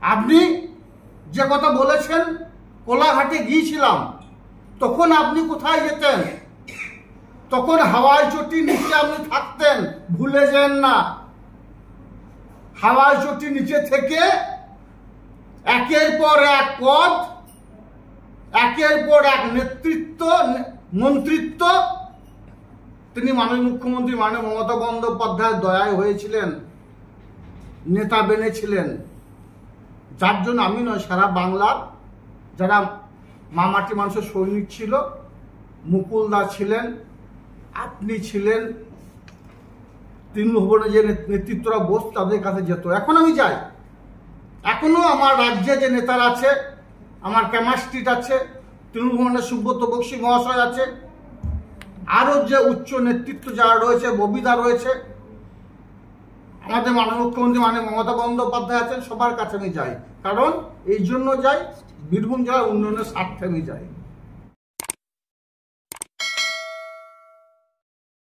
আপনি যে কথা বলেছেন, কোলাঘাটে গিয়েছিলাম, তখন আপনি কোথায় যেতেন? তখন হাওয়াই চটির নিচে আপনি থাকতেন, ভুলে যান না। হাওয়াই চটির নিচে থেকে একের পর এক পদ, একের পর এক নেতৃত্ব, মন্ত্রিত্ব তিনি মাননীয় মুখ্যমন্ত্রী মাননীয় মমতা বন্দ্যোপাধ্যায়ের দয়ায় হয়েছিলেন, নেতা বেনেছিলেন। যার জন্য আমি নয়, সারা বাংলার যারা মামাটি মানুষের সৈনিক ছিল, মুকুলদা ছিলেন, আপনি ছিলেন, তৃণমূল ভবনে যে নেতৃত্বরা বস তাদের কাছে যেত। এখন আমি যাই, এখনো আমার রাজ্যে যে নেতারা আছে, আমার ক্যামাস্ট্রিট আছে, তৃণমূল ভবনের সুব্রত বক্সী মহাশয় আছে, আরো যে উচ্চ নেতৃত্ব যারা রয়েছে, ববিদা রয়েছে, আমাদের মাননীয় মুখ্যমন্ত্রী মাননীয় মমতা বন্দ্যোপাধ্যায় আছেন, সবার কাছে আমি যাই। কারণ এই জন্য যাই, বীরভূম জেলার উন্নয়নের স্বার্থে আমি যাই।